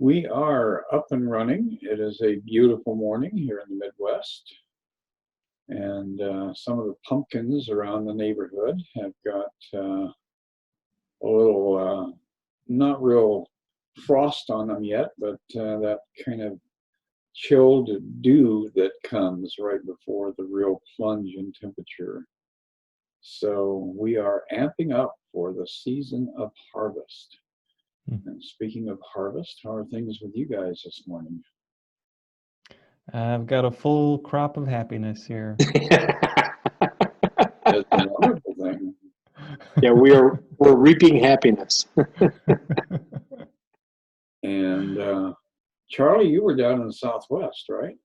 We are up and running. It is a beautiful morning here in the Midwest. And some of the pumpkins around the neighborhood have got a little, not real frost on them yet, but that kind of chilled dew that comes right before the real plunge in temperature. So we are amping up for the season of harvest. And speaking of harvest, how are things with you guys this morning? I've got a full crop of happiness here. That's a wonderful thing. Yeah, we're reaping happiness. And Charlie, you were down in the Southwest, right?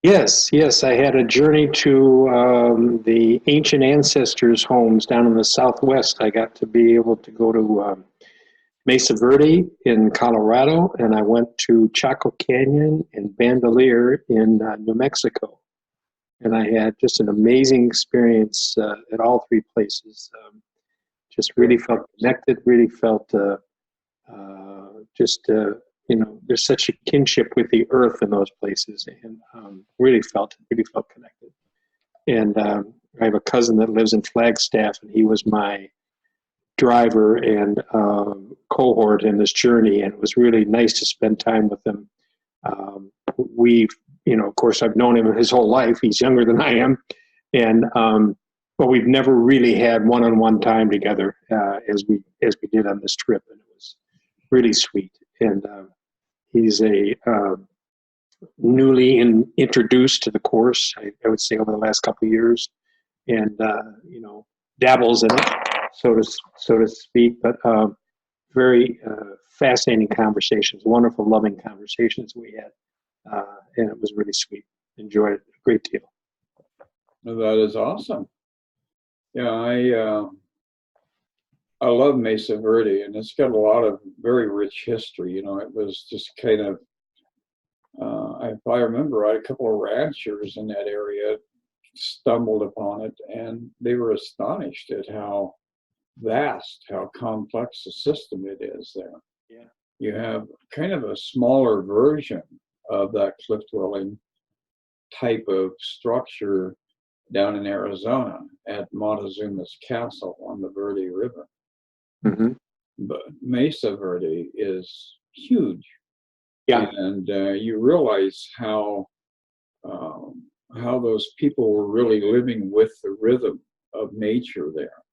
Yes. I had a journey to the ancient ancestors' homes down in the Southwest. I got to be able to go to Mesa Verde in Colorado, and I went to Chaco Canyon and Bandelier in New Mexico. And I had just an amazing experience at all three places. Just really felt connected, really felt there's such a kinship with the earth in those places, and really felt connected. And I have a cousin that lives in Flagstaff, and he was my driver and cohort in this journey, and it was really nice to spend time with him. Of course, I've known him his whole life. He's younger than I am, and but we've never really had one-on-one time together as we did on this trip, and it was really sweet. And he's a newly introduced to the course, I would say, over the last couple of years, and dabbles in it, so to speak. But very fascinating conversations, wonderful, loving conversations we had, and it was really sweet. Enjoyed it a great deal. Well, that is awesome. Yeah, I love Mesa Verde, and it's got a lot of very rich history. It was just kind of, if I remember right, a couple of ranchers in that area stumbled upon it, and they were astonished at how vast, how complex a system it is there. Yeah. You have kind of a smaller version of that cliff dwelling type of structure down in Arizona at Montezuma's Castle on the Verde River. Mm-hmm. But Mesa Verde is huge. Yeah. And you realize how those people were really living with the rhythm of nature there.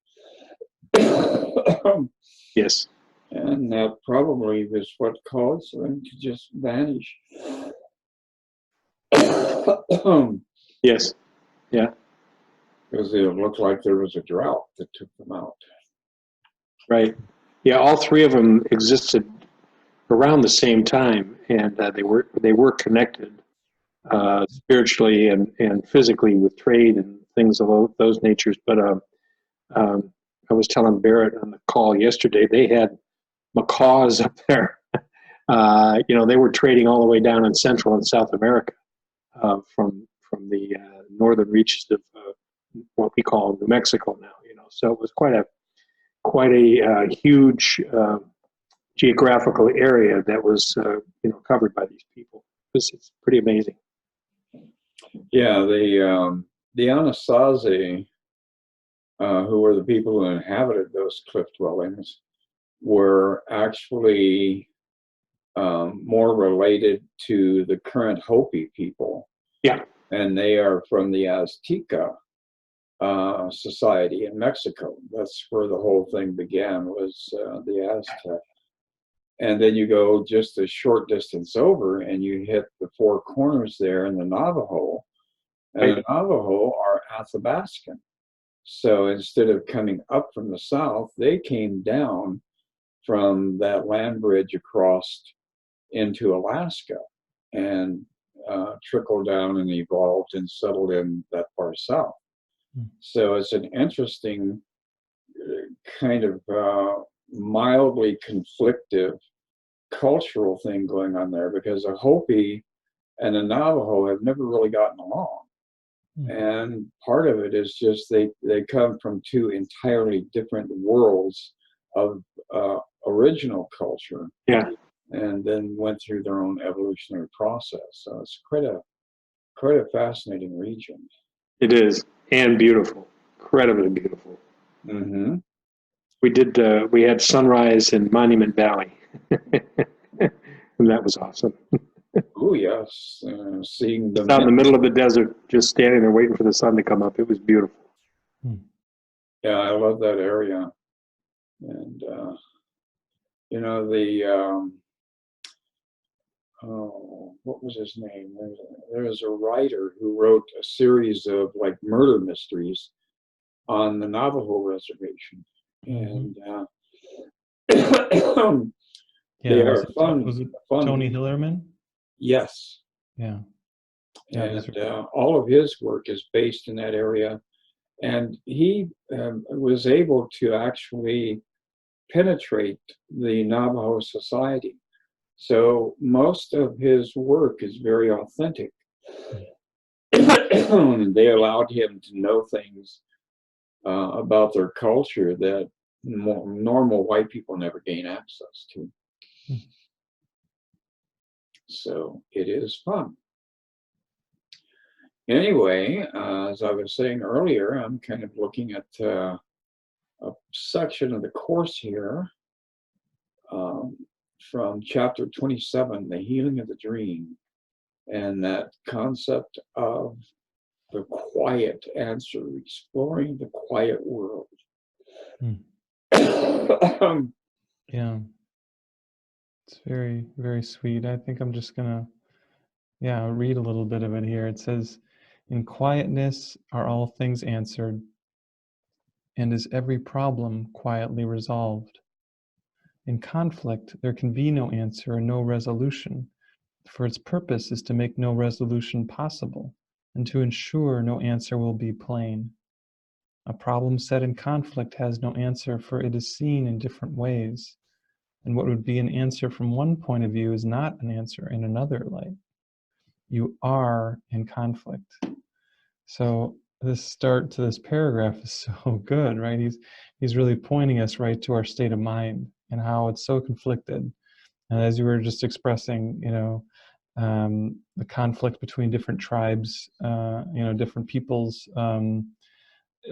Yes. And that probably is what caused them to just vanish. Yes. Yeah. Because it looked like there was a drought that took them out. Right. Yeah, all three of them existed around the same time, and they were connected spiritually and physically with trade and things of those natures. But I was telling Barrett on the call yesterday, they had macaws up there. They were trading all the way down in Central and South America from the northern reaches of what we call New Mexico now. So it was quite a huge geographical area that was covered by these people. It's pretty amazing. Yeah, the Anasazi, who were the people who inhabited those cliff dwellings, were actually more related to the current Hopi people. Yeah. And they are from the Azteca society in Mexico. That's where the whole thing began, was the Aztec. And then you go just a short distance over and you hit the Four Corners there in the Navajo. And the Navajo are Athabascan. So instead of coming up from the south, they came down from that land bridge across into Alaska and trickled down and evolved and settled in that far south. So it's an interesting kind of mildly conflictive cultural thing going on there, because a Hopi and a Navajo have never really gotten along. And part of it is just they come from two entirely different worlds of original culture. Yeah. And and then went through their own evolutionary process. So it's quite a fascinating region. It is, and beautiful, incredibly beautiful. Mm-hmm. We had sunrise in Monument Valley, and that was awesome. Oh yes, seeing It's out in the middle of the desert, just standing there waiting for the sun to come up. It was beautiful. Yeah, I love that area, and you know what was his name? There was a writer who wrote a series of like murder mysteries on the Navajo reservation, and they Yeah, are fun. was it Fun. Tony Hillerman? Yes. Yeah. Yeah, And those are all of his work is based in that area. And he was able to actually penetrate the Navajo society. So most of his work is very authentic. They allowed him to know things about their culture that normal white people never gain access to. So it is fun. Anyway, as I was saying earlier, I'm kind of looking at a section of the course here from chapter 27, The Healing of the Dream, and that concept of the quiet answer, exploring the quiet world. Yeah. It's very, very sweet. I think I'm just gonna, read a little bit of it here. It says, "In quietness are all things answered, and is every problem quietly resolved. In conflict, there can be no answer and no resolution, for its purpose is to make no resolution possible, and to ensure no answer will be plain. A problem set in conflict has no answer, for it is seen in different ways, and what would be an answer from one point of view is not an answer in another light. You are in conflict." So this start to this paragraph is so good, right? He's really pointing us right to our state of mind and how it's so conflicted. And as you were just expressing, the conflict between different tribes, different peoples.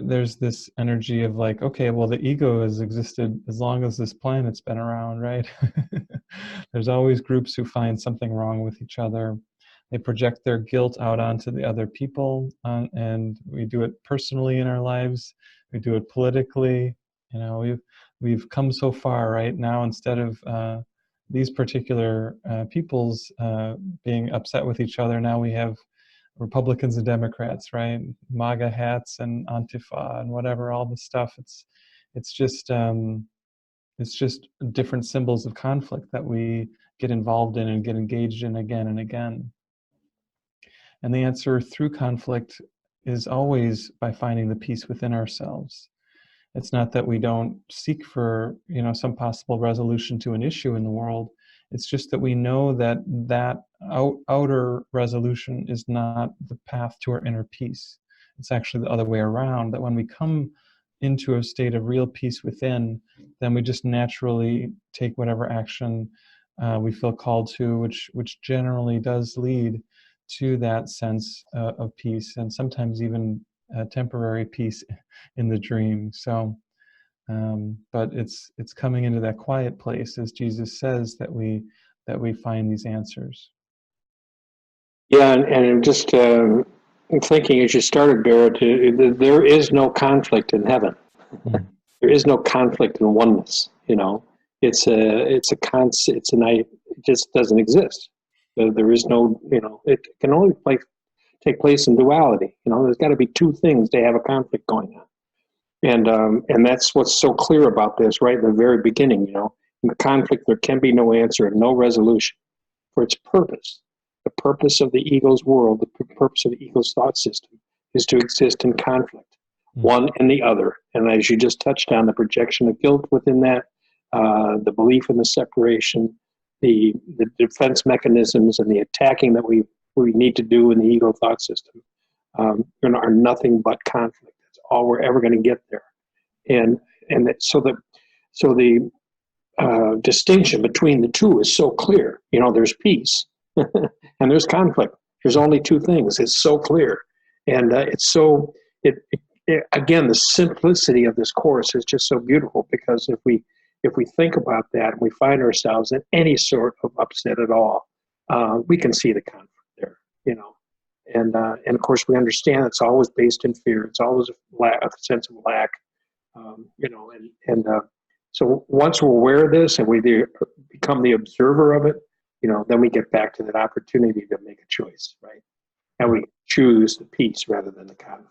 There's this energy of like, okay, well, the ego has existed as long as this planet's been around, right? There's always groups who find something wrong with each other. They project their guilt out onto the other people, and we do it personally in our lives. We do it politically. We've come so far, right? Now, instead of these particular peoples being upset with each other, now we have Republicans and Democrats, right? MAGA hats and Antifa and whatever, all this stuff. It's just different symbols of conflict that we get involved in and get engaged in again and again. And the answer through conflict is always by finding the peace within ourselves. It's not that we don't seek for, some possible resolution to an issue in the world. It's just that we know that outer resolution is not the path to our inner peace. It's actually the other way around, that when we come into a state of real peace within, then we just naturally take whatever action we feel called to, which generally does lead to that sense of peace, and sometimes even temporary peace in the dream. So, but it's coming into that quiet place, as Jesus says, that we find these answers. Yeah, and just thinking as you started, Barrett, there is no conflict in heaven. There is no conflict in oneness. It's a concept. It just doesn't exist. There is no. It can only take place in duality. There's got to be two things to have a conflict going on. And that's what's so clear about this, right in the very beginning. In the conflict, there can be no answer and no resolution for its purpose. The purpose of the ego's world, the purpose of the ego's thought system, is to exist in conflict, one and the other. And as you just touched on, the projection of guilt within that, the belief in the separation, the defense mechanisms, and the attacking that we need to do in the ego thought system are nothing but conflict. That's all we're ever going to get there. So the distinction between the two is so clear. You know, there's peace and there's conflict. There's only two things. It's so clear, and it's so. Again, the simplicity of this course is just so beautiful, because if we think about that and we find ourselves in any sort of upset at all, we can see the conflict there. You know, and of course we understand it's always based in fear. It's always a sense of lack. You know, so once we're aware of this and we become the observer of it, you know, then we get back to that opportunity to make a choice, right? And we choose the peace rather than the conflict.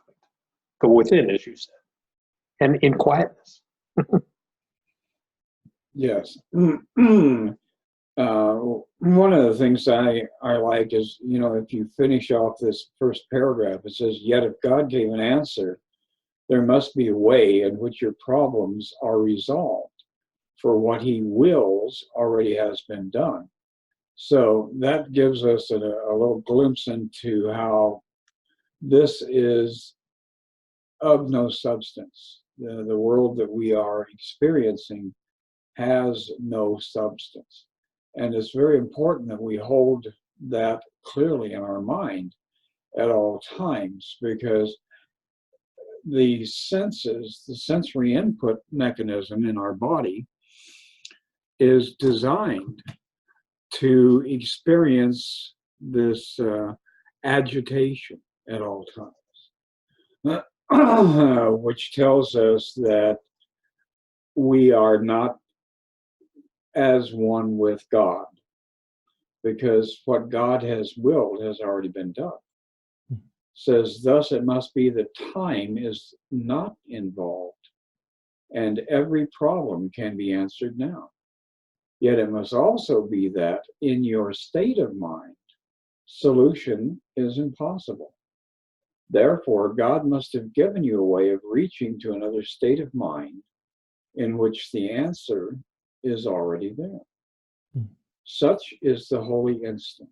Go within, as you said, and in quietness. Yes. One of the things I like is, you know, if you finish off this first paragraph, it says, yet if God gave an answer, there must be a way in which your problems are resolved, for what he wills already has been done. So that gives us a little glimpse into how this is of no substance. The world that we are experiencing has no substance. And it's very important that we hold that clearly in our mind at all times, because the senses, the sensory input mechanism in our body is designed to experience this agitation at all times, which tells us that we are not as one with God, because what God has willed has already been done. Says, thus it must be that time is not involved, and every problem can be answered now. Yet it must also be that in your state of mind, solution is impossible. Therefore, God must have given you a way of reaching to another state of mind in which the answer is already there. Such is the holy instant.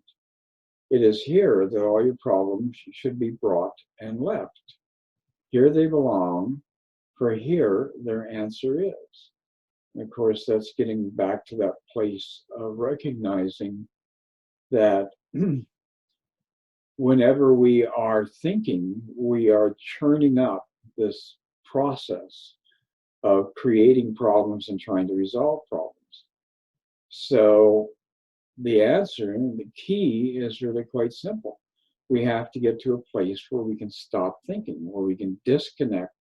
It is here that all your problems should be brought and left. Here they belong, for here their answer is. And of course, that's getting back to that place of recognizing that whenever we are thinking, we are churning up this process of creating problems and trying to resolve problems. So the answer, the key, is really quite simple. We have to get to a place where we can stop thinking, where we can disconnect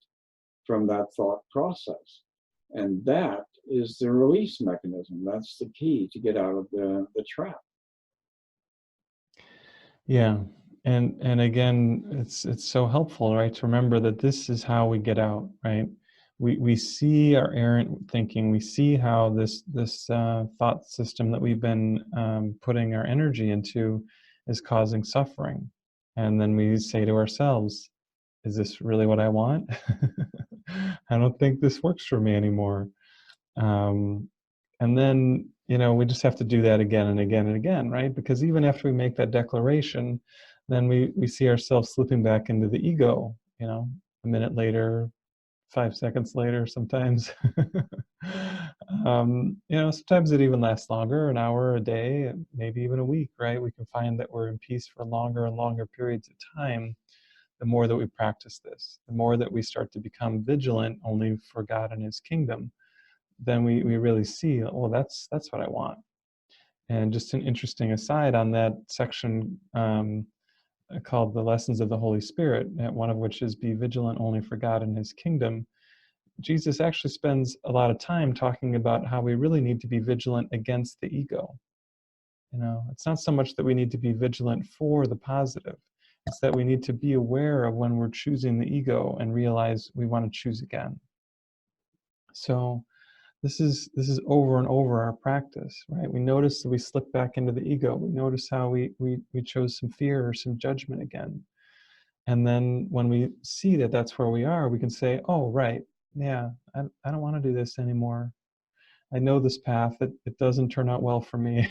from that thought process. And that is the release mechanism. That's the key to get out of the trap. Yeah. And again, it's so helpful, right, to remember that this is how we get out, right? We see our errant thinking. We see how this thought system that we've been putting our energy into is causing suffering. And then we say to ourselves, is this really what I want? I don't think this works for me anymore. And then, you know, we just have to do that again and again and again, right? Because even after we make that declaration, then we see ourselves slipping back into the ego, you know, a minute later, 5 seconds later, sometimes. You know, sometimes it even lasts longer, an hour, a day, maybe even a week, right? We can find that we're in peace for longer and longer periods of time the more that we practice this, the more that we start to become vigilant only for God and his kingdom. Then we really see, well, that's what I want. And just an interesting aside on that section called The Lessons of the Holy Spirit, one of which is be vigilant only for God and his kingdom. Jesus actually spends a lot of time talking about how we really need to be vigilant against the ego. You know, it's not so much that we need to be vigilant for the positive. It's that we need to be aware of when we're choosing the ego and realize we want to choose again. So this is over and over our practice, right? We notice that we slip back into the ego. We notice how we chose some fear or some judgment again. And then when we see that that's where we are, we can say, oh, right, yeah, I don't want to do this anymore. I know this path, it doesn't turn out well for me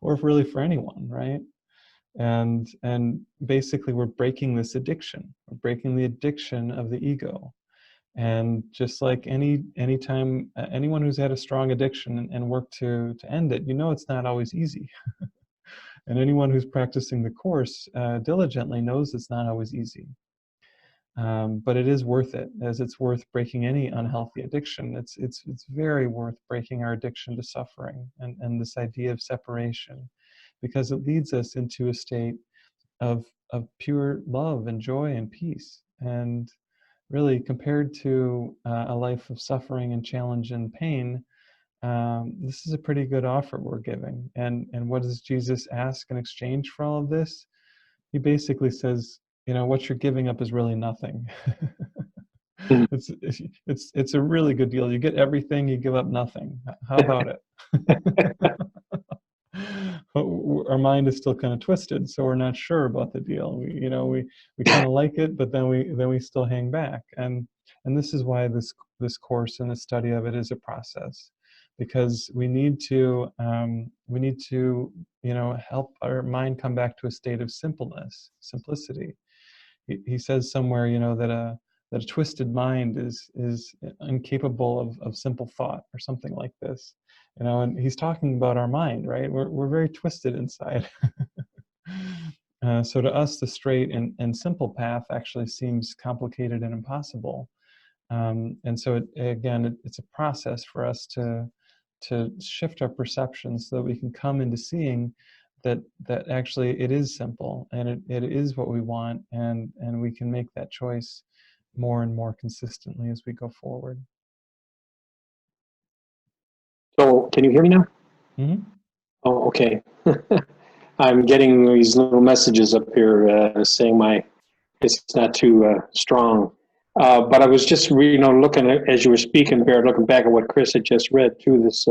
or really for anyone, right? And basically we're breaking this addiction. We're breaking the addiction of the ego. And just like anytime anyone who's had a strong addiction and worked to end it, it's not always easy. And anyone who's practicing the course diligently knows it's not always easy. But it is worth it, as it's worth breaking any unhealthy addiction. It's very worth breaking our addiction to suffering and this idea of separation, because it leads us into a state of pure love and joy and peace. And really, compared to a life of suffering and challenge and pain, this is a pretty good offer we're giving. And what does Jesus ask in exchange for all of this? He basically says, what you're giving up is really nothing. Mm. It's a really good deal. You get everything, you give up nothing. How about it? Our mind is still kind of twisted, so we're not sure about the deal. We kind of like it, but then we still hang back. And this is why this course and the study of it is a process, because we need to help our mind come back to a state of simplicity. He says somewhere, that a twisted mind is incapable of simple thought, or something like this. And he's talking about our mind, right? We're very twisted inside. So to us, the straight and simple path actually seems complicated and impossible. And so it's a process for us to shift our perceptions so that we can come into seeing that actually it is simple, and it is what we want, and we can make that choice more and more consistently as we go forward. So, can you hear me now? Mm-hmm. Oh, okay. I'm getting these little messages up here saying it's not too strong. But I was just, looking at, as you were speaking, Barrett, looking back at what Chris had just read through this,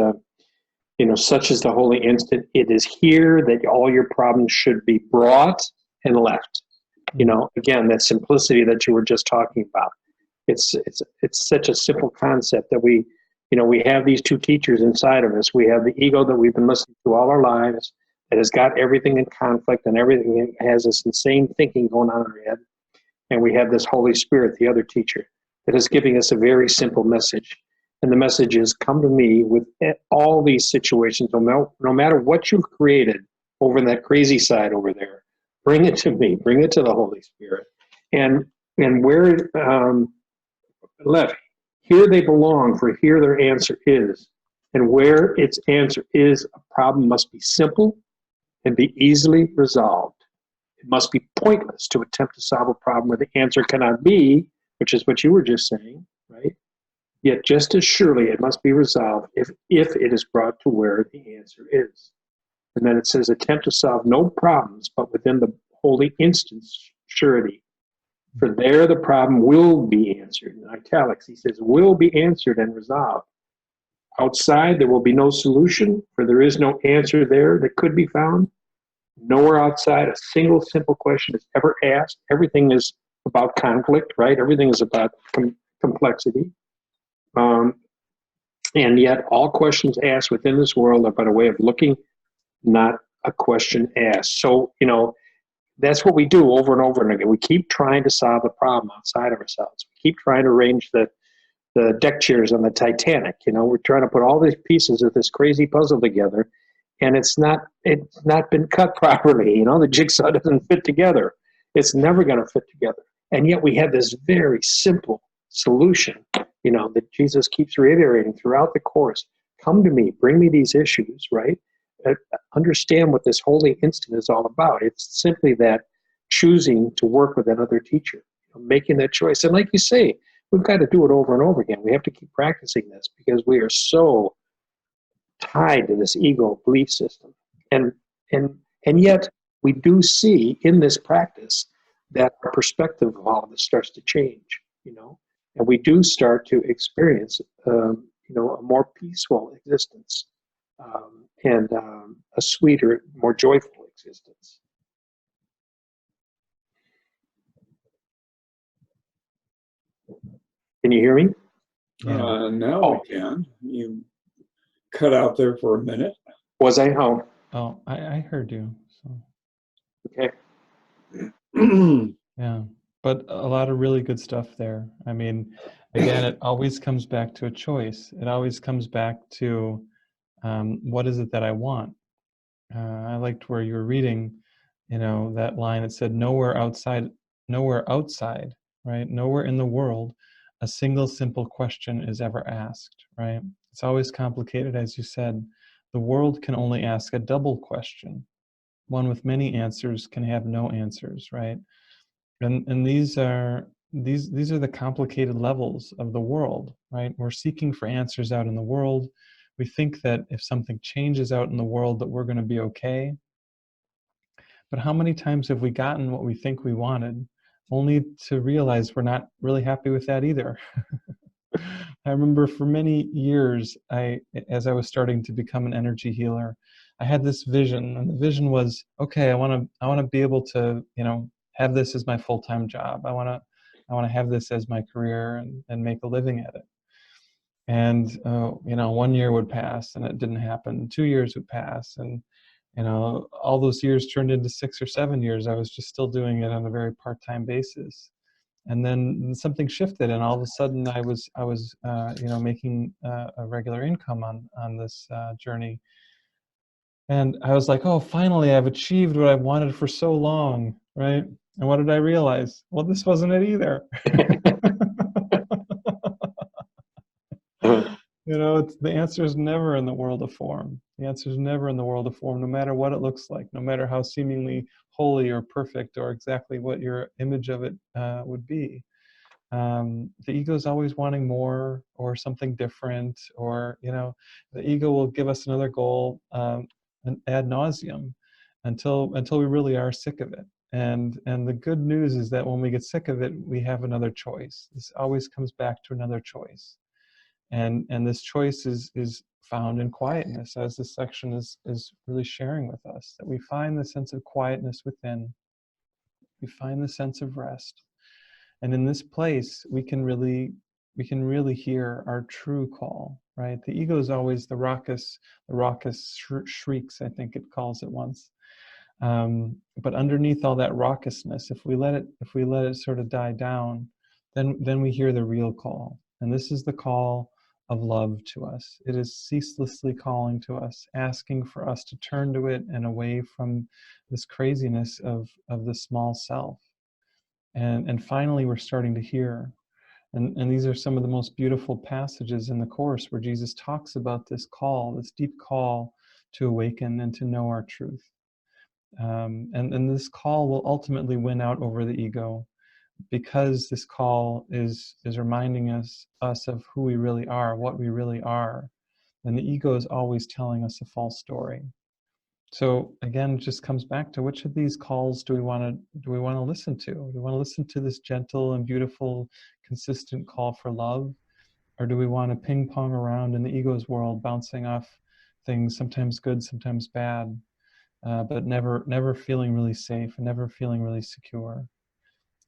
such is the holy instant. It is here that all your problems should be brought and left. Again, that simplicity that you were just talking about. It's such a simple concept that we have these two teachers inside of us. We have the ego that we've been listening to all our lives, that has got everything in conflict and everything has this insane thinking going on in our head. And we have this Holy Spirit, the other teacher, that is giving us a very simple message. And the message is, come to me with all these situations, no matter what you've created over in that crazy side over there. Bring it to me. Bring it to the Holy Spirit. And where left, here they belong, for here their answer is. And where its answer is, a problem must be simple and be easily resolved. It must be pointless to attempt to solve a problem where the answer cannot be, which is what you were just saying, right? Yet just as surely it must be resolved if it is brought to where the answer is. And then it says, attempt to solve no problems, but within the holy instant's surety. For there the problem will be answered. In italics, he says, will be answered and resolved. Outside, there will be no solution, for there is no answer there that could be found. Nowhere outside a single simple question is ever asked. Everything is about conflict, right? Everything is about complexity. And yet all questions asked within this world are but a way of looking, not a question asked. So, that's what we do over and over and again. We keep trying to solve the problem outside of ourselves. We keep trying to arrange the deck chairs on the Titanic. We're trying to put all these pieces of this crazy puzzle together, and it's not been cut properly. The jigsaw doesn't fit together. It's never going to fit together. And yet we have this very simple solution, that Jesus keeps reiterating throughout the course. Come to me, bring me these issues, right? Understand what this holy instant is all about. It's simply that choosing to work with another teacher, making that choice. And like you say, we've got to do it over and over again. We have to keep practicing this because we are so tied to this ego belief system. And yet we do see in this practice that our perspective of all of this starts to change, and we do start to experience, a more peaceful existence, and a sweeter, more joyful existence. Can you hear me? Now I can. You cut out there for a minute. Was I? Oh, I heard you. So okay. yeah, but a lot of really good stuff there. I mean, again, it always comes back to a choice. It always comes back to what is it that I want? I liked where you were reading, that line that said, nowhere outside, right? Nowhere in the world, a single simple question is ever asked, right? It's always complicated, as you said. The world can only ask a double question. One with many answers can have no answers, right? And these are the complicated levels of the world, right? We're seeking for answers out in the world. We think that if something changes out in the world that we're going to be okay. But how many times have we gotten what we think we wanted, only to realize we're not really happy with that either? I remember for many years, as I was starting to become an energy healer, I had this vision, and the vision was, okay, I want to be able to, have this as my full-time job. I want to have this as my career and make a living at it. And 1 year would pass and it didn't happen. 2 years would pass, and all those years turned into 6 or 7 years. I was just still doing it on a very part-time basis. And then something shifted, and all of a sudden I was making a regular income on this journey. And I was like, oh, finally I've achieved what I've wanted for so long, right? And what did I realize? Well, this wasn't it either. The answer is never in the world of form. The answer is never in the world of form, no matter what it looks like, no matter how seemingly holy or perfect or exactly what your image of it would be. The ego is always wanting more or something different, or the ego will give us another goal ad nauseum until we really are sick of it. And the good news is that when we get sick of it, we have another choice. This always comes back to another choice. And this choice is found in quietness, as this section is really sharing with us, that we find the sense of quietness within. We find the sense of rest. And in this place, we can really hear our true call, right? The ego is always the raucous shrieks, I think it calls it once. But underneath all that raucousness, if we let it sort of die down, then we hear the real call. And this is the call of love to us. It is ceaselessly calling to us, asking for us to turn to it and away from this craziness of the small self. And finally, we're starting to hear. And these are some of the most beautiful passages in the Course where Jesus talks about this call, this deep call to awaken and to know our truth. And this call will ultimately win out over the ego, because this call is reminding us of who we really are, what we really are. And the ego is always telling us a false story. So again, it just comes back to, which of these calls do we want to listen to? Do we want to listen to this gentle and beautiful, consistent call for love? Or do we want to ping pong around in the ego's world, bouncing off things, sometimes good, sometimes bad, but never feeling really safe and never feeling really secure?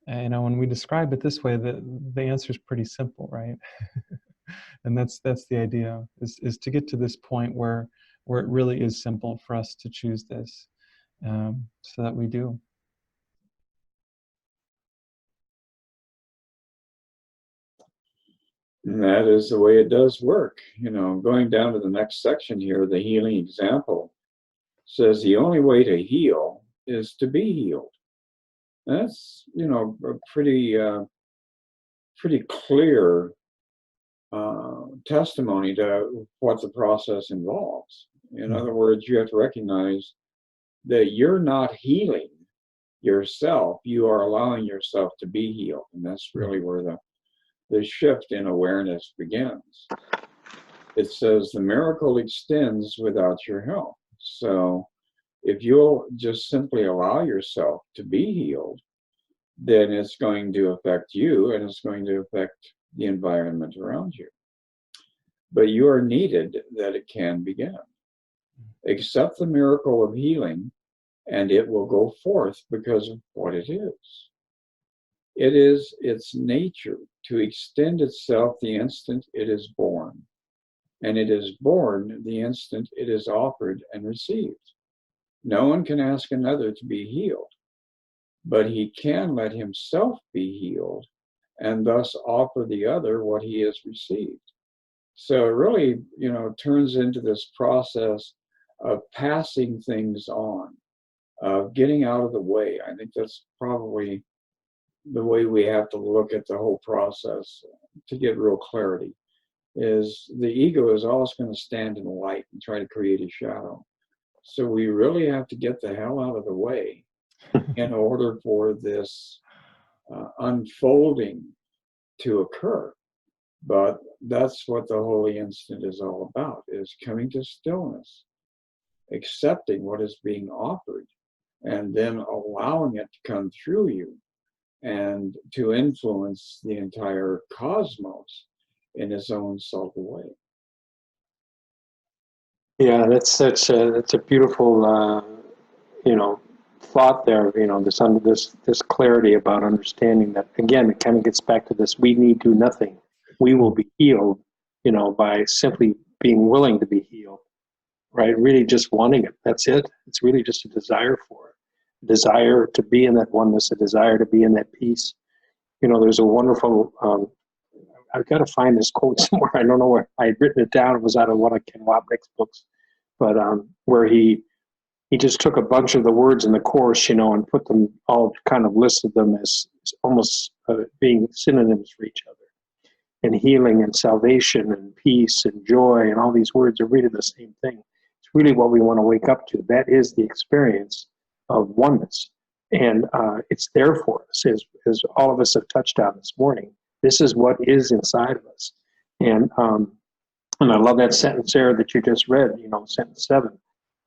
And, when we describe it this way, the answer is pretty simple, right? And that's the idea, is to get to this point where it really is simple for us to choose this, so that we do. And that is the way it does work. Going down to the next section here, the healing example says the only way to heal is to be healed. That's, a pretty clear testimony to what the process involves. In other words, you have to recognize that you're not healing yourself, you are allowing yourself to be healed. And that's really where the shift in awareness begins. It says the miracle extends without your help. So if you'll just simply allow yourself to be healed, then it's going to affect you and it's going to affect the environment around you. But you are needed that it can begin. Accept the miracle of healing and it will go forth because of what it is. It is its nature to extend itself the instant it is born. And it is born the instant it is offered and received. No one can ask another to be healed, but he can let himself be healed and thus offer the other what he has received. So it really, turns into this process of passing things on, of getting out of the way. I think that's probably the way we have to look at the whole process to get real clarity. Is the ego is always going to stand in the light and try to create a shadow. So we really have to get the hell out of the way in order for this unfolding to occur. But that's what the holy instant is all about, is coming to stillness, accepting what is being offered, and then allowing it to come through you and to influence the entire cosmos in its own subtle way. Yeah, that's a beautiful thought there. This clarity about understanding that, again, it kind of gets back to this: we need do nothing. We will be healed, by simply being willing to be healed, right? Really just wanting it. That's it. It's really just a desire for it, a desire to be in that oneness, a desire to be in that peace. There's a wonderful, I've got to find this quote somewhere. I don't know where I had written it down. It was out of one of Ken Wapnick's books, but where he just took a bunch of the words in the Course, and put them all, kind of listed them as almost being synonyms for each other. And healing and salvation and peace and joy and all these words are really the same thing. It's really what we want to wake up to. That is the experience of oneness. And it's there for us, as all of us have touched on this morning. This is what is inside of us. And I love that sentence there that you just read, sentence 7.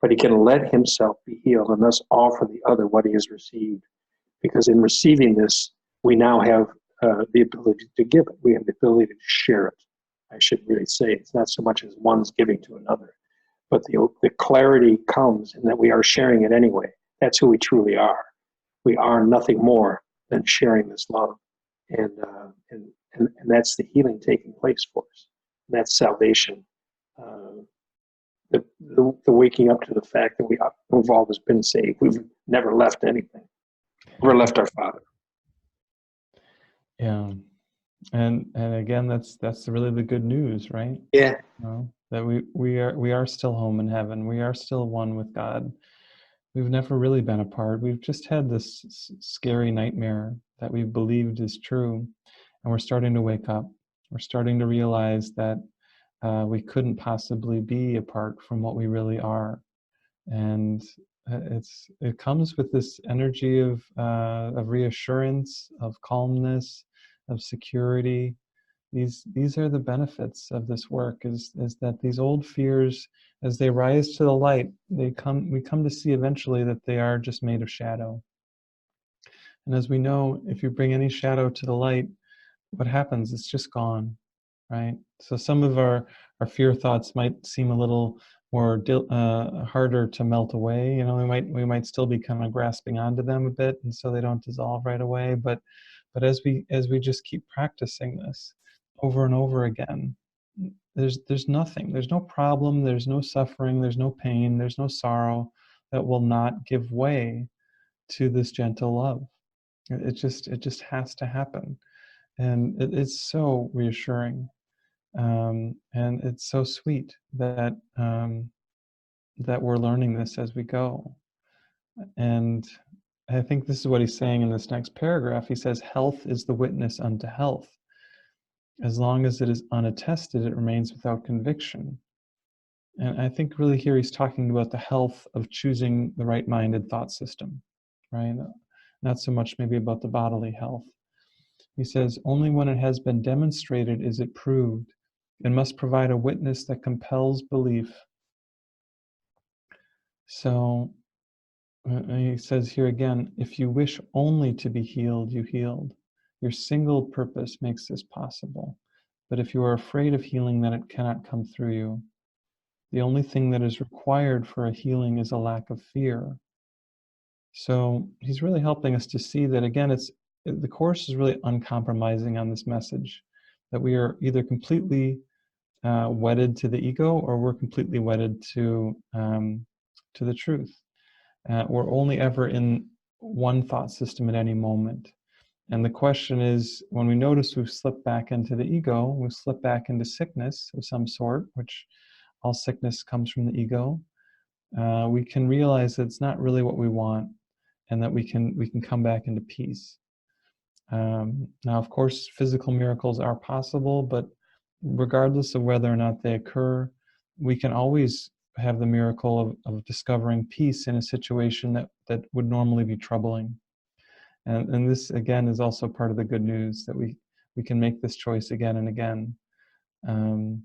But he can let himself be healed and thus offer the other what he has received. Because in receiving this, we now have the ability to give it. We have the ability to share it. I should really say it's not so much as one's giving to another, but the clarity comes in that we are sharing it anyway. That's who we truly are. We are nothing more than sharing this love, and that's the healing taking place for us. And that's salvation. The waking up to the fact that we've always been saved. We've never left anything. Never left our Father. Yeah, and again, that's really the good news, right? Yeah. That we are still home in heaven. We are still one with God. We've never really been apart. We've just had this scary nightmare that we believed is true, and we're starting to wake up. We're starting to realize that we couldn't possibly be apart from what we really are, and it comes with this energy of reassurance, of calmness, of security. These are the benefits of this work, is that these old fears, as they rise to the light, we come to see eventually that they are just made of shadow. And as we know, if you bring any shadow to the light, what happens? It's just gone, right? So some of our fear thoughts might seem a little more harder to melt away. We might still be kind of grasping onto them a bit, and so they don't dissolve right away. But as we just keep practicing this over and over again, there's nothing, there's no problem, there's no suffering, there's no pain, there's no sorrow that will not give way to this gentle love. It just has to happen, and it's so reassuring. And it's so sweet that that we're learning this as we go. And I think this is what he's saying in this next paragraph. He says, health is the witness unto health. As long as it is unattested, it remains without conviction. And I think really here he's talking about the health of choosing the right-minded thought system, right? Not so much maybe about the bodily health. He says, only when it has been demonstrated is it proved, and must provide a witness that compels belief. So he says here again, if you wish only to be healed, you healed. Your single purpose makes this possible. But if you are afraid of healing, then it cannot come through you. The only thing that is required for a healing is a lack of fear. So he's really helping us to see that, again, the Course is really uncompromising on this message, that we are either completely wedded to the ego, or we're completely wedded to the truth. We're only ever in one thought system at any moment. And the question is, when we notice we've slipped back into the ego, we've slipped back into sickness of some sort, which all sickness comes from the ego, we can realize that it's not really what we want, and that we can come back into peace. Now, of course, physical miracles are possible, but regardless of whether or not they occur, we can always have the miracle of discovering peace in a situation that would normally be troubling. And this, again, is also part of the good news, that we can make this choice again and again. And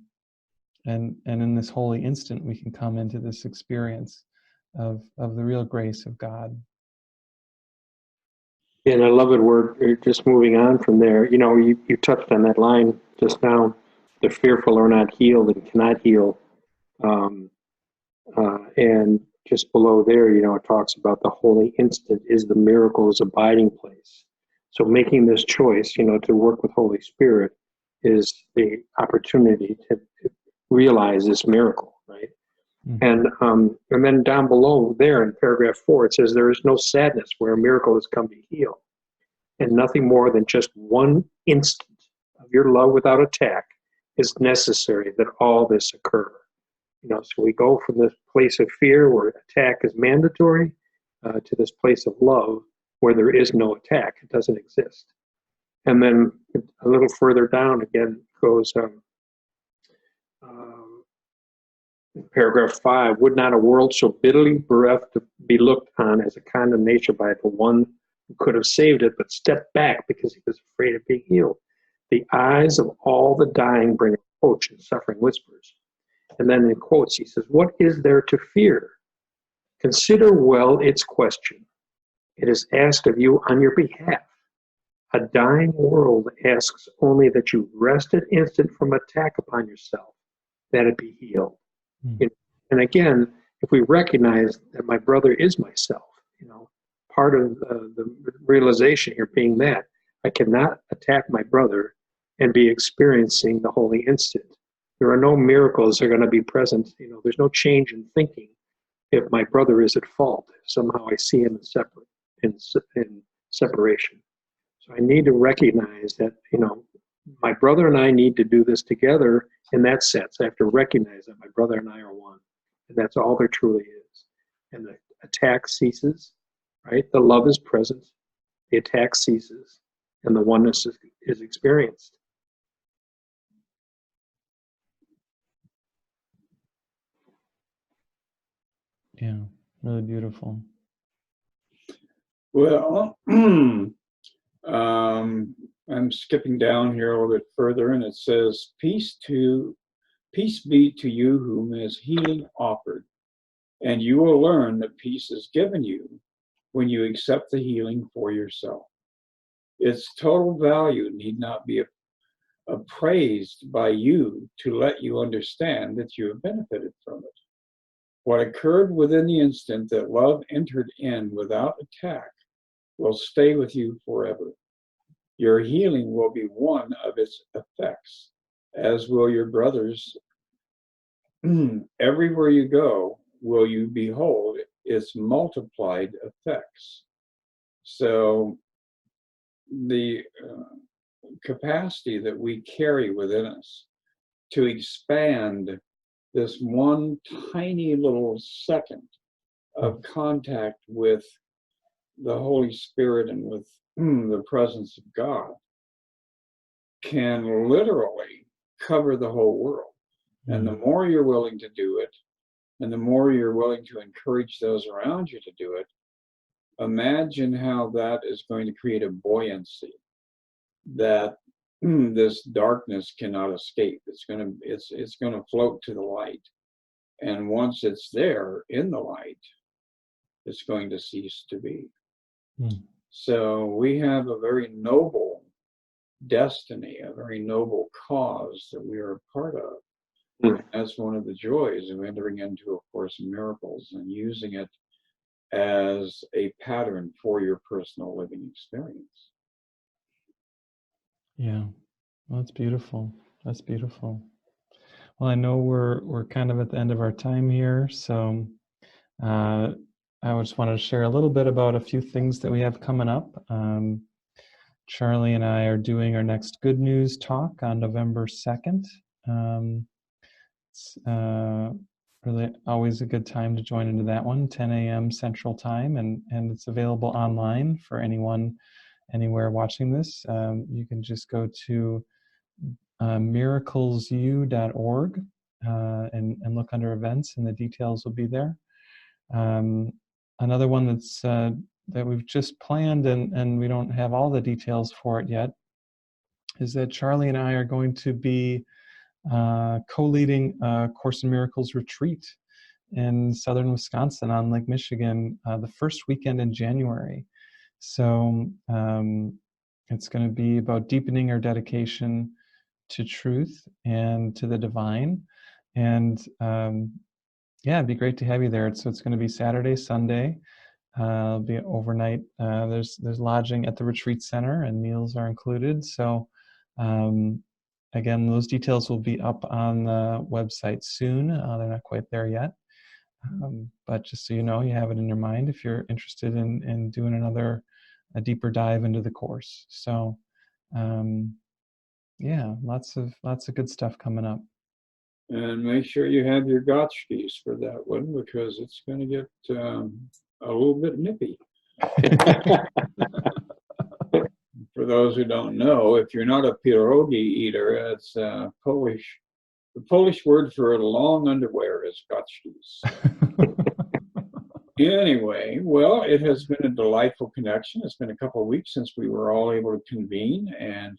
in this holy instant, we can come into this experience of the real grace of God. And I love it. We're just moving on from there. You know, you touched on that line just now. The fearful are not healed and cannot heal. And just below there, you know, it talks about the holy instant is the miracle's abiding place. So making this choice, you know, to work with Holy Spirit is the opportunity to realize this miracle, right? Mm-hmm. And then down below there in paragraph 4, it says, there is no sadness where a miracle has come to heal, and nothing more than just one instant of your love without attack is necessary that all this occur. You know, so we go from this place of fear where attack is mandatory to this place of love where there is no attack. It doesn't exist. And then a little further down again goes paragraph 5, would not a world so bitterly bereft to be looked on as a condemnation by the one who could have saved it, but stepped back because he was afraid of being healed. The eyes of all the dying bring reproach and suffering whispers. And then in quotes, he says, what is there to fear? Consider well its question. It is asked of you on your behalf. A dying world asks only that you rest an instant from attack upon yourself, that it be healed. Mm-hmm. And again, if we recognize that my brother is myself, you know, part of the realization here being that I cannot attack my brother and be experiencing the holy instant. There are no miracles that are going to be present. You know, there's no change in thinking if my brother is at fault. Somehow I see him in separation. So I need to recognize that, you know, my brother and I need to do this together in that sense. I have to recognize that my brother and I are one. And that's all there truly is. And the attack ceases, right? The love is present. The attack ceases. And the oneness is experienced. Yeah, really beautiful. Well, I'm skipping down here a little bit further, and it says, peace be to you whom is healing offered, and you will learn that peace is given you when you accept the healing for yourself. Its total value need not be appraised by you to let you understand that you have benefited from it. What occurred within the instant that love entered in without attack will stay with you forever. Your healing will be one of its effects, as will your brother's. Everywhere you go, will you behold its multiplied effects. So the capacity that we carry within us to expand this one tiny little second of contact with the Holy Spirit and with the presence of God can literally cover the whole world. And the more you're willing to do it, and the more you're willing to encourage those around you to do it, imagine how that is going to create a buoyancy that this darkness cannot escape. It's going to float to the light. And once it's there in the light, it's going to cease to be. So we have a very noble destiny, a very noble cause that we are a part of. And that's one of the joys of entering into A Course in Miracles and using it as a pattern for your personal living experience. Yeah, well, that's beautiful. That's beautiful. Well, I know we're kind of at the end of our time here, so I just wanted to share a little bit about a few things that we have coming up. Charlie and I are doing our next Good News talk on November 2nd. It's really always a good time to join into that one, 10 a.m. Central Time, and it's available online for anyone anywhere watching this. You can just go to miraclesu.org and look under events, and the details will be there. Another one that's that we've just planned and we don't have all the details for it yet is that Charlie and I are going to be co-leading a Course in Miracles retreat in southern Wisconsin on Lake Michigan the first weekend in January. So it's going to be about deepening our dedication to truth and to the divine. And yeah, it'd be great to have you there. So it's going to be Saturday, Sunday. It'll be overnight. There's lodging at the retreat center and meals are included. So again, those details will be up on the website soon. They're not quite there yet. But just so you know, you have it in your mind if you're interested in doing a deeper dive into the course. So yeah, lots of good stuff coming up. And make sure you have your gotchkis for that one, because it's going to get a little bit nippy. For those who don't know, if you're not a pierogi eater, it's Polish. The Polish word for long underwear is gotchkis. Anyway, well, it has been a delightful connection. It's been a couple of weeks since we were all able to convene. And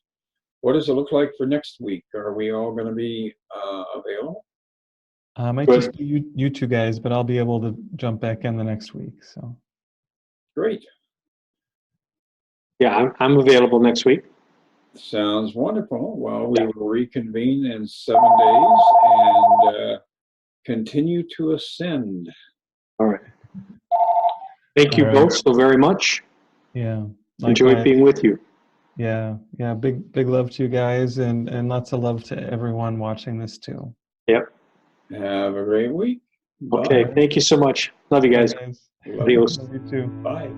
what does it look like for next week? Are we all going to be available? Might just be you two guys, but I'll be able to jump back in the next week. So great. Yeah, I'm available next week. Sounds wonderful. Well, we will reconvene in 7 days and continue to ascend. All right. Thank you both so very much. Yeah. Enjoyed being with you. Yeah. Big love to you guys, and lots of love to everyone watching this too. Yep. Have a great week. Okay. Bye. Thank you so much. Love you guys. Bye, guys. Adios. Love you too. Bye.